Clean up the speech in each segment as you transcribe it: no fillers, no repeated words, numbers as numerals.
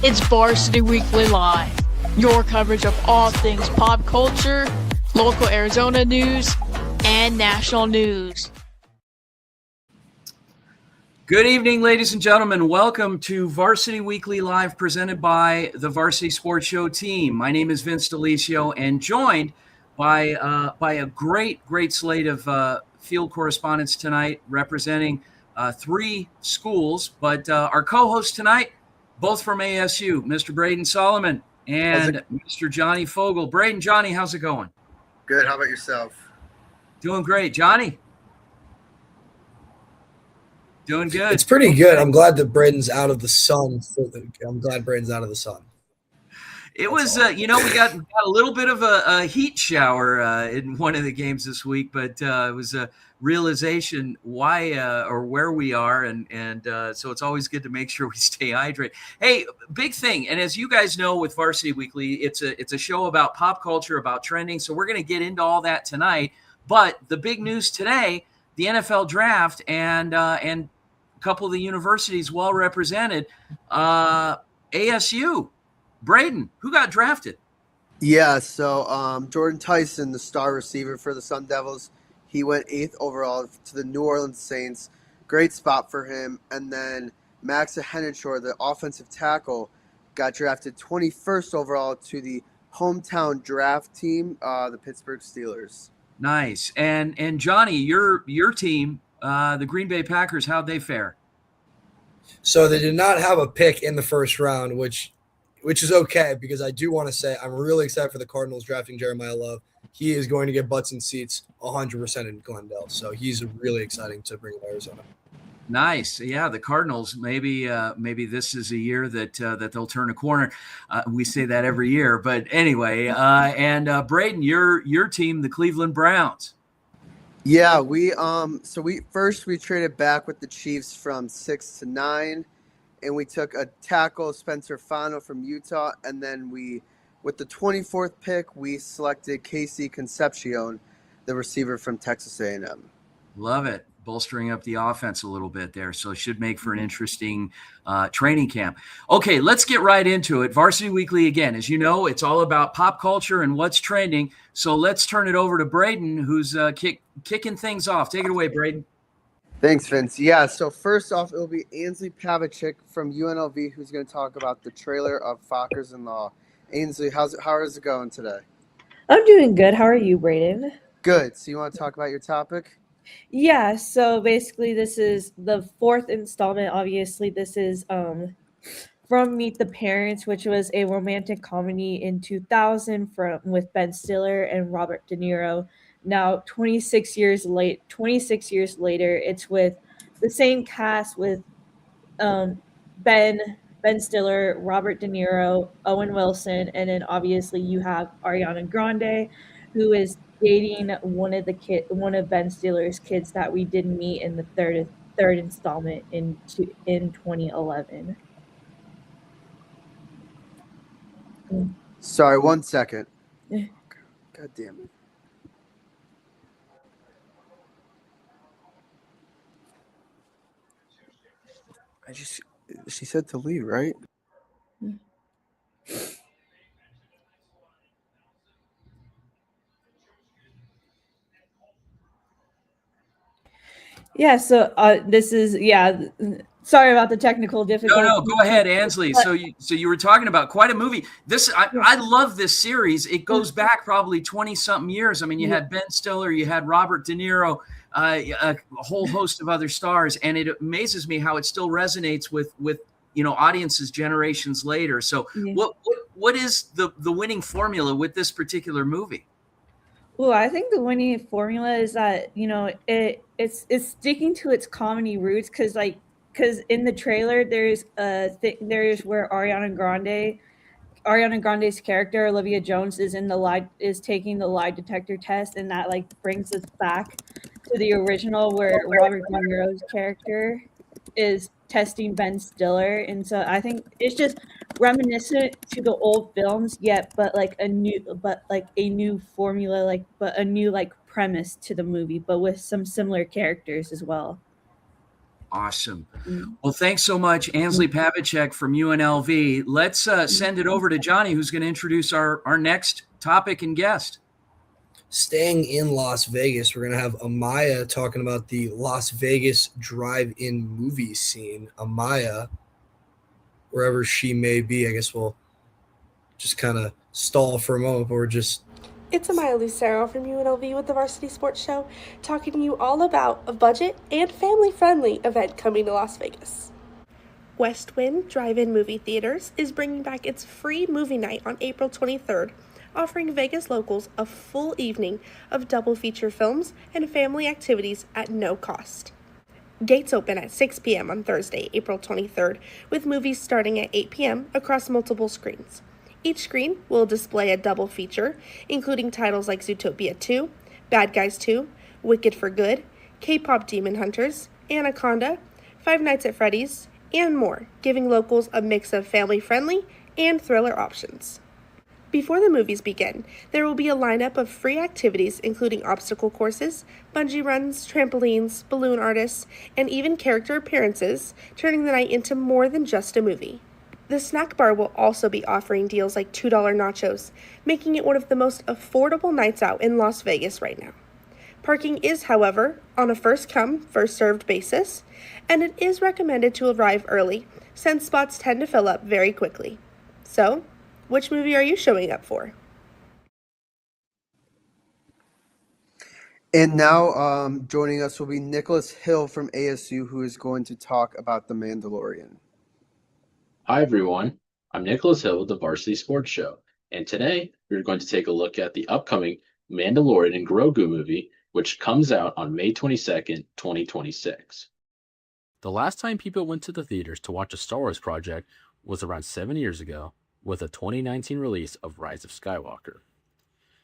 It's Varsity Weekly Live, your coverage of all things pop culture, local Arizona news, and national news. Good evening, ladies and gentlemen. Welcome to Varsity Weekly Live presented by the Varsity Sports Show team. My name is Vince Delicio and joined by a great slate of field correspondents tonight representing three schools. But our co-hosts tonight, both from ASU, Mr. Braden Solomon and Mr. Johnny Fogel. Braden, Johnny, how's it going? Good. How about yourself? Doing great. Johnny? Doing good. It's pretty good. I'm glad that Braden's out of the sun. I'm glad Braden's out of the sun. It was, we got a little bit of a heat shower in one of the games this week, but it was a realization why or where we are, and so it's always good to make sure we stay hydrated. Hey, big thing, and as you guys know with Varsity Weekly, it's a show about pop culture, about trending, so we're going to get into all that tonight. But the big news today, the NFL draft, and a couple of the universities well represented, ASU. Braden, who got drafted? Yeah, so Jordan Tyson, the star receiver for the Sun Devils, he went 8th overall to the New Orleans Saints. Great spot for him. And then Max Hennichor, the offensive tackle, got drafted 21st overall to the hometown draft team, the Pittsburgh Steelers. Nice. And Johnny, your team, the Green Bay Packers, how'd they fare? So they did not have a pick in the first round, which is okay, because I do want to say I'm really excited for the Cardinals drafting Jeremiah Love. He is going to get butts and seats 100% in Glendale, so he's really exciting to bring to Arizona. Nice. Yeah, the Cardinals, maybe this is a year that they'll turn a corner. We say that every year, but anyway. And Braden, your team, the Cleveland Browns. Yeah, we traded back with the Chiefs from 6 to 9. And we took a tackle, Spencer Fano from Utah, and then with the 24th pick, we selected Casey Concepcion, the receiver from Texas A&M. Love it. Bolstering up the offense a little bit there, so it should make for an interesting training camp. Okay, let's get right into it. Varsity Weekly, again, as you know, it's all about pop culture and what's trending, so let's turn it over to Braden, who's kicking things off. Take it away, Braden. Thanks, Vince. Yeah, so first off, it'll be Ainsley Pavachik from UNLV who's going to talk about the trailer of Fockers in Law. Ainsley, how is it going today? I'm doing good. How are you, Braden? Good. So you want to talk about your topic? Yeah, so basically this is the 4th installment. Obviously, this is from Meet the Parents, which was a romantic comedy in 2000 with Ben Stiller and Robert De Niro. Now, 26 years later, it's with the same cast with Ben Stiller, Robert De Niro, Owen Wilson, and then obviously you have Ariana Grande, who is dating one of Ben Stiller's kids that we did meet in the third installment in 2011. Sorry, 1 second. God damn it. She said to leave, right? Yeah, so this is sorry about the technical difficulty. No, go ahead, Ainsley. So you were talking about quite a movie. I love this series. It goes back probably 20-something years. I mean, you had Ben Stiller, you had Robert De Niro, a whole host of other stars, and it amazes me how it still resonates with audiences generations later. So what is the winning formula with this particular movie? Well, I think the winning formula is that it's sticking to its comedy roots, because in the trailer there's where Ariana Grande's character Olivia Jones is taking the lie detector test, and that brings us back to the original where Robert De Niro's character is testing Ben Stiller, and so I think it's just reminiscent to the old films, but a new formula, but a new premise to the movie, but with some similar characters as well. Awesome. Well, thanks so much, Ansley Pavlicek from UNLV. Let's send it over to Johnny, who's going to introduce our next topic and guest. Staying in Las Vegas, we're going to have Amaya talking about the Las Vegas drive-in movie scene. Amaya, wherever she may be, I guess we'll just kind of stall for a moment, but we're just... It's Amaya Lucero from UNLV with the Varsity Sports Show, talking to you all about a budget and family-friendly event coming to Las Vegas. West Wind Drive-In Movie Theaters is bringing back its free movie night on April 23rd, offering Vegas locals a full evening of double feature films and family activities at no cost. Gates open at 6 p.m. on Thursday, April 23rd, with movies starting at 8 p.m. across multiple screens. Each screen will display a double feature, including titles like Zootopia 2, Bad Guys 2, Wicked for Good, K-pop Demon Hunters, Anaconda, Five Nights at Freddy's, and more, giving locals a mix of family-friendly and thriller options. Before the movies begin, there will be a lineup of free activities including obstacle courses, bungee runs, trampolines, balloon artists, and even character appearances, turning the night into more than just a movie. The snack bar will also be offering deals like $2 nachos, making it one of the most affordable nights out in Las Vegas right now. Parking is, however, on a first-come, first-served basis, and it is recommended to arrive early, since spots tend to fill up very quickly. So, which movie are you showing up for? And now joining us will be Nicholas Hill from ASU, who is going to talk about The Mandalorian. Hi everyone, I'm Nicholas Hill with the Varsity Sports Show, and today we're going to take a look at the upcoming Mandalorian and Grogu movie, which comes out on May 22nd, 2026. The last time people went to the theaters to watch a Star Wars project was around 7 years ago with the 2019 release of Rise of Skywalker.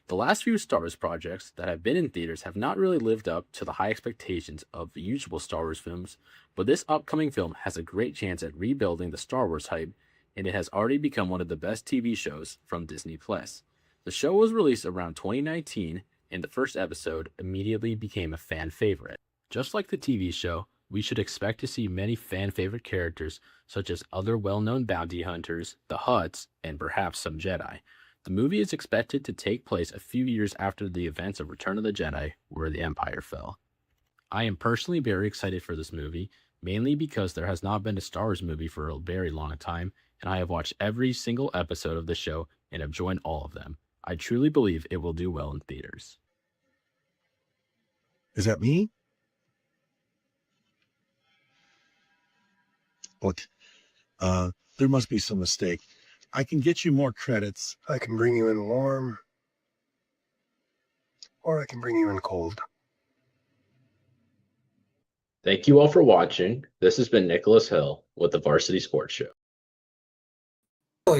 The last few Star Wars projects that have been in theaters have not really lived up to the high expectations of the usual Star Wars films, but this upcoming film has a great chance at rebuilding the Star Wars hype, and it has already become one of the best TV shows from Disney+. The show was released around 2019, and the first episode immediately became a fan favorite. Just like the TV show, we should expect to see many fan favorite characters such as other well-known bounty hunters, the Hutts, and perhaps some Jedi. The movie is expected to take place a few years after the events of Return of the Jedi, where the Empire fell. I am personally very excited for this movie, mainly because there has not been a Star Wars movie for a very long time, and I have watched every single episode of the show and have enjoyed all of them. I truly believe it will do well in theaters. Is that me? Look, there must be some mistake. I can get you more credits. I can bring you in warm, or I can bring you in cold. Thank you all for watching. This has been Nicholas Hill with the Varsity Sports Show.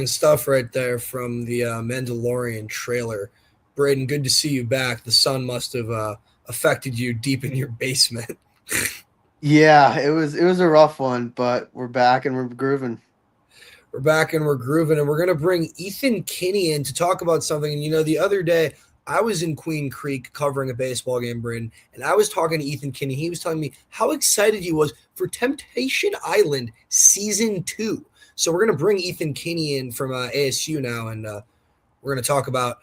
Stuff right there from the Mandalorian trailer. Braden, good to see you back. The sun must have affected you deep in your basement. Yeah, it was a rough one, but we're back and we're grooving. We're back and we're grooving, and we're going to bring Ethan Kinney in to talk about something. And, the other day I was in Queen Creek covering a baseball game, Braden, and I was talking to Ethan Kinney. He was telling me how excited he was for Temptation Island Season 2. So we're going to bring Ethan Kinney in from ASU now, and we're going to talk about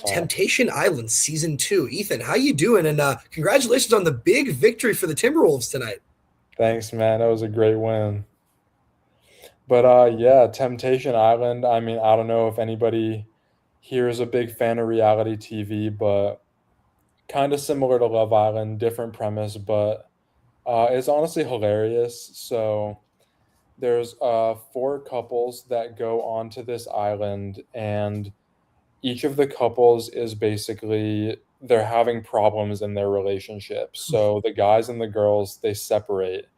Temptation Island Season 2. Ethan, how you doing? And congratulations on the big victory for the Timberwolves tonight. Thanks, man. That was a great win. But yeah, Temptation Island, I mean, I don't know if anybody here is a big fan of reality TV, but kind of similar to Love Island, different premise, but it's honestly hilarious. So there's 4 couples that go onto this island, and each of the couples is basically, they're having problems in their relationship. So the guys and the girls, they separate.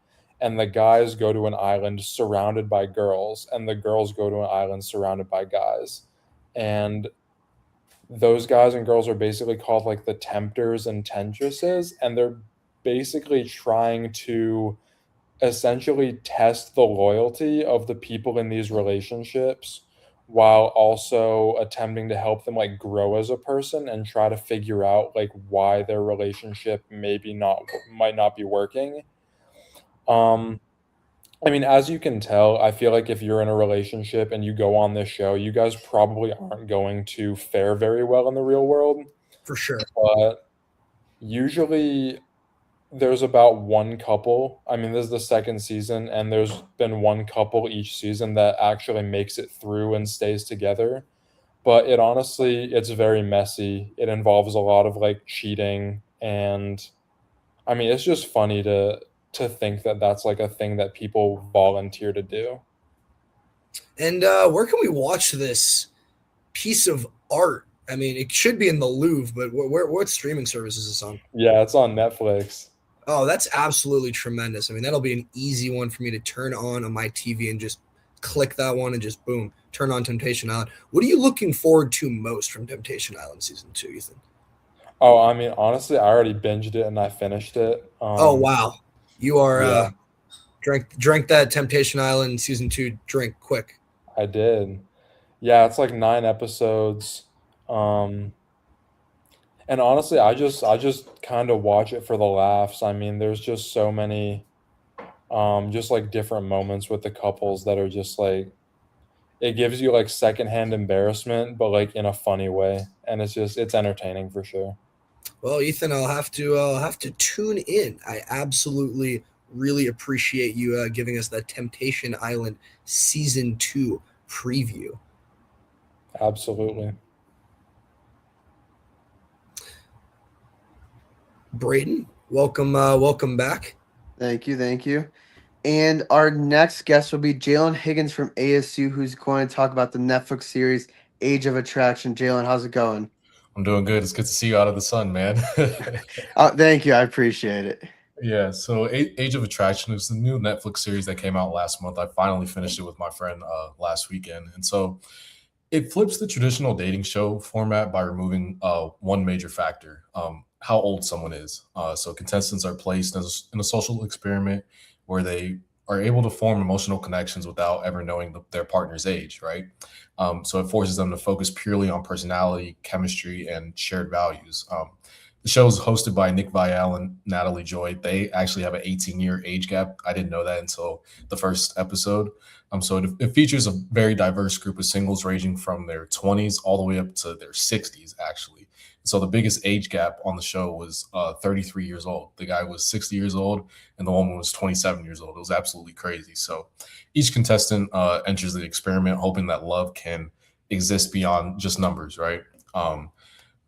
And the guys go to an island surrounded by girls, and the girls go to an island surrounded by guys. And those guys and girls are basically called like the tempters and temptresses, and they're basically trying to essentially test the loyalty of the people in these relationships while also attempting to help them like grow as a person and try to figure out like why their relationship might not be working. Um, I mean, as you can tell, I feel like if you're in a relationship and you go on this show, you guys probably aren't going to fare very well in the real world. For sure. But usually there's about one couple. I mean, this is the second season, and there's been one couple each season that actually makes it through and stays together. But it honestly, it's very messy. It involves a lot of like cheating, and I mean, it's just funny to think that that's like a thing that people volunteer to do. And where can we watch this piece of art? I mean, it should be in the Louvre, but what streaming service is this on? Yeah, it's on Netflix. Oh, that's absolutely tremendous. I mean, that'll be an easy one for me to turn on my TV and just click that one and just boom, turn on Temptation Island. What are you looking forward to most from Temptation Island season 2, Ethan? Oh, I mean, honestly, I already binged it and I finished it. Oh wow, you are Yeah. drank that Temptation Island season 2 drink quick. I did. Yeah, it's like 9 episodes. And honestly, I just kind of watch it for the laughs. I mean, there's just so many just like different moments with the couples that are just like it gives you like secondhand embarrassment, but like in a funny way. And it's entertaining for sure. Well, Ethan, I'll have to tune in. I absolutely really appreciate you giving us that Temptation Island season 2 preview. Absolutely. Braden, welcome back. Thank you. And our next guest will be Jalen Higgins from ASU, who's going to talk about the Netflix series Age of Attraction. Jalen, how's it going? I'm doing good. It's good to see you out of the sun, man. Thank you. I appreciate it. Yeah, so Age of Attraction is the new Netflix series that came out last month. I finally finished it with my friend last weekend. And so it flips the traditional dating show format by removing one major factor, how old someone is. So contestants are placed in a social experiment where they are able to form emotional connections without ever knowing their partner's age, right? So it forces them to focus purely on personality, chemistry, and shared values. The show is hosted by Nick Viall and Natalie Joy. They actually have an 18-year age gap. I didn't know that until the first episode. So it features a very diverse group of singles ranging from their 20s all the way up to their 60s, actually. So the biggest age gap on the show was 33 years old. The guy was 60 years old and the woman was 27 years old. It was absolutely crazy. So each contestant enters the experiment hoping that love can exist beyond just numbers, right?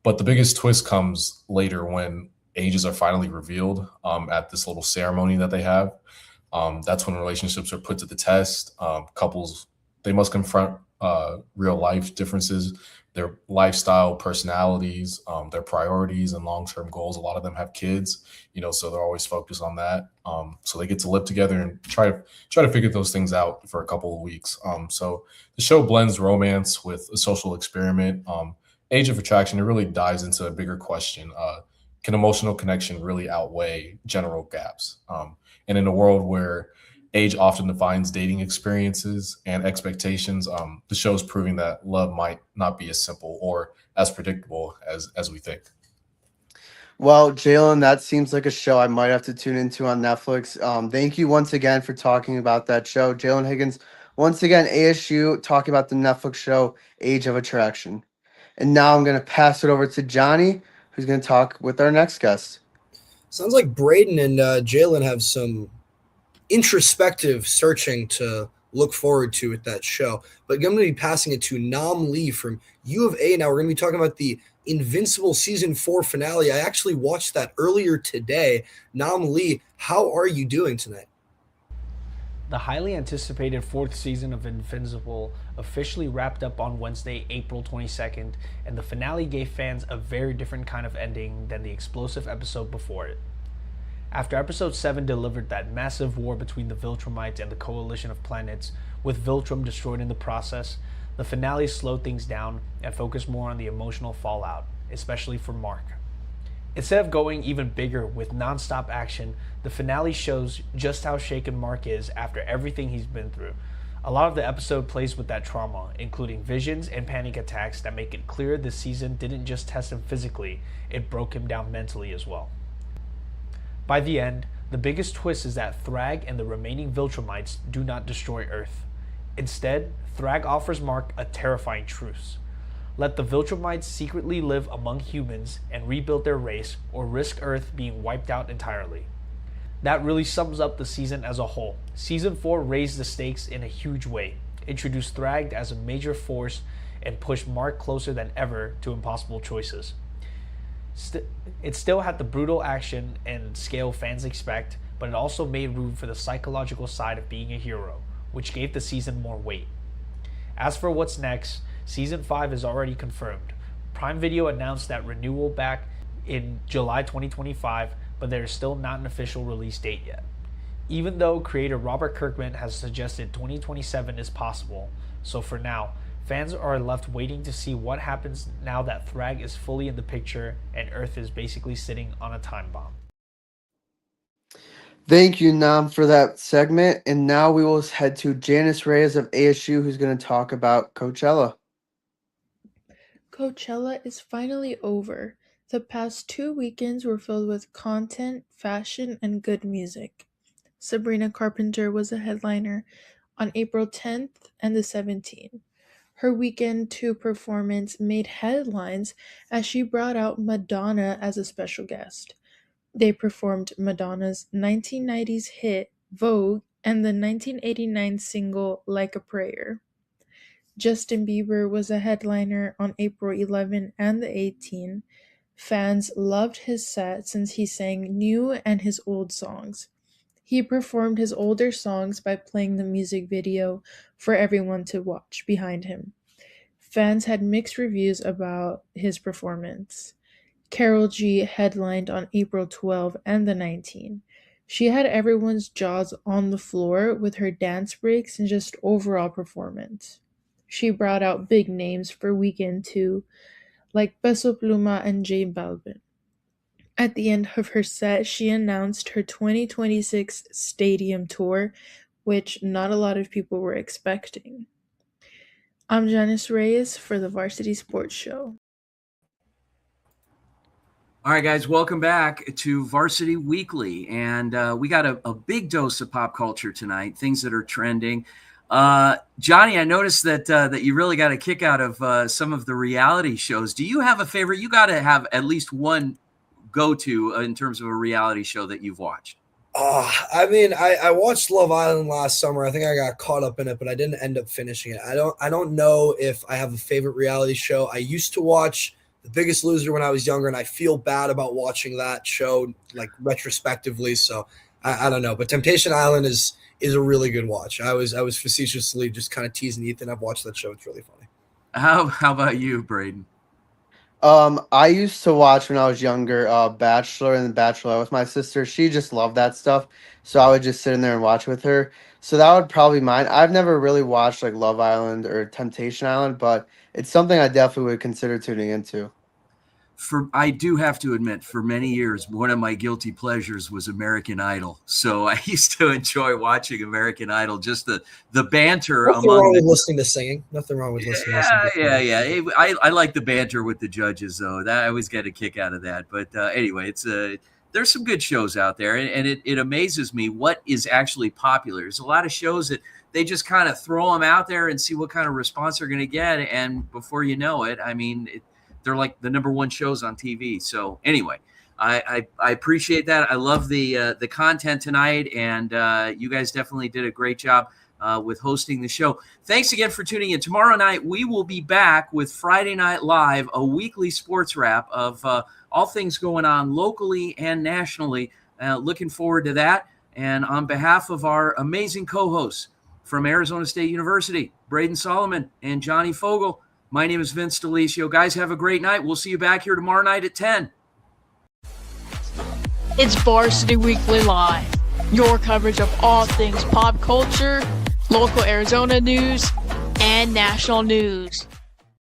But the biggest twist comes later when ages are finally revealed at this little ceremony that they have. That's when relationships are put to the test. Couples, they must confront real life differences, their lifestyle, personalities, their priorities and long-term goals. A lot of them have kids, so they're always focused on that. So they get to live together and try to figure those things out for a couple of weeks. So the show blends romance with a social experiment. Age of Attraction, it really dives into a bigger question. Can emotional connection really outweigh general gaps? And in a world where age often defines dating experiences and expectations, the show is proving that love might not be as simple or as predictable as we think. Well, Jalen, that seems like a show I might have to tune into on Netflix. Thank you once again for talking about that show. Jalen Higgins, once again, ASU, talking about the Netflix show Age of Attraction. And now I'm going to pass it over to Johnny, who's going to talk with our next guest. Sounds like Braden and Jalen have some introspective searching to look forward to with that show. But I'm going to be passing it to Nam Lee from U of A. Now we're going to be talking about the Invincible Season 4 finale. I actually watched that earlier today. Nam Lee, how are you doing tonight? The highly anticipated 4th season of Invincible officially wrapped up on Wednesday, April 22nd, and the finale gave fans a very different kind of ending than the explosive episode before it. After episode 7 delivered that massive war between the Viltrumites and the coalition of planets, with Viltrum destroyed in the process, the finale slowed things down and focused more on the emotional fallout, especially for Mark. Instead of going even bigger with non-stop action, the finale shows just how shaken Mark is after everything he's been through. A lot of the episode plays with that trauma, including visions and panic attacks that make it clear this season didn't just test him physically, it broke him down mentally as well. By the end, The biggest twist is that Thrag and the remaining Viltrumites do not destroy Earth. Instead, Thrag offers Mark a terrifying truce. Let the Viltrumites secretly live among humans and rebuild their race, or risk Earth being wiped out entirely. That really sums up the season as a whole. Season 4 raised the stakes in a huge way, introduced Thrag as a major force, and pushed Mark closer than ever to impossible choices. It still had the brutal action and scale fans expect, but it also made room for the psychological side of being a hero, which gave the season more weight. As for what's next, Season 5 is already confirmed. Prime Video announced that renewal back in July 2025, but there is still not an official release date yet. Even though creator Robert Kirkman has suggested 2027 is possible, so for now, fans are left waiting to see what happens now that Thrag is fully in the picture and Earth is basically sitting on a time bomb. Thank you, Nam, for that segment. And now we will head to Janice Reyes of ASU, who's going to talk about Coachella. Coachella is finally over. The past 2 weekends were filled with content, fashion, and good music. Sabrina Carpenter was a headliner on April 10th and the 17th. Her Weekend 2 performance made headlines as she brought out Madonna as a special guest. They performed Madonna's 1990s hit Vogue and the 1989 single Like a Prayer. Justin Bieber was a headliner on April 11 and the 18th. Fans loved his set since he sang new and his old songs. He performed his older songs by playing the music video for everyone to watch behind him. Fans had mixed reviews about his performance. Karol G headlined on April 12 and the 19th. She had everyone's jaws on the floor with her dance breaks and just overall performance. She brought out big names for Weekend 2, like Peso Pluma and J Balvin. At the end of her set, she announced her 2026 stadium tour, which not a lot of people were expecting. I'm Janice Reyes for the Varsity Sports Show. All right, guys, welcome back to Varsity Weekly. And we got a big dose of pop culture tonight, things that are trending. Johnny, I noticed that you really got a kick out of some of the reality shows. Do you have a favorite? You got to have at least one go-to in terms of a reality show that you've watched. I watched Love Island last summer. I think I got caught up in it, but I didn't end up finishing it. I don't know if I have a favorite reality show. I used to watch The Biggest Loser when I was younger, and I feel bad about watching that show like retrospectively. So I don't know. But Temptation Island is a really good watch. I was facetiously just kind of teasing Ethan. I've watched that show. It's really funny. How about you, Braden? I used to watch when I was younger, Bachelor and The Bachelorette with my sister. She just loved that stuff, so I would just sit in there and watch with her. So that would probably be mine. I've never really watched like Love Island or Temptation Island, but it's something I definitely would consider tuning into. I do have to admit, for many years, one of my guilty pleasures was American Idol. So I used to enjoy watching American Idol, just the banter. Nothing wrong with listening to singing. Nothing wrong with listening to singing. Yeah. I like the banter with the judges, though. That I always get a kick out of that. But anyway, there's some good shows out there, and it amazes me what is actually popular. There's a lot of shows that they just kind of throw them out there and see what kind of response they're going to get, and before you know it, I mean, they're like the number one shows on TV. So anyway, I appreciate that. I love the content tonight, and you guys definitely did a great job with hosting the show. Thanks again for tuning in. Tomorrow night, we will be back with Friday Night Live, a weekly sports wrap of all things going on locally and nationally. Looking forward to that. And on behalf of our amazing co-hosts from Arizona State University, Braden Solomon and Johnny Fogel, my name is Vince Delicio. Guys, have a great night. We'll see you back here tomorrow night at 10. It's Varsity Weekly Live, your coverage of all things pop culture, local Arizona news, and national news.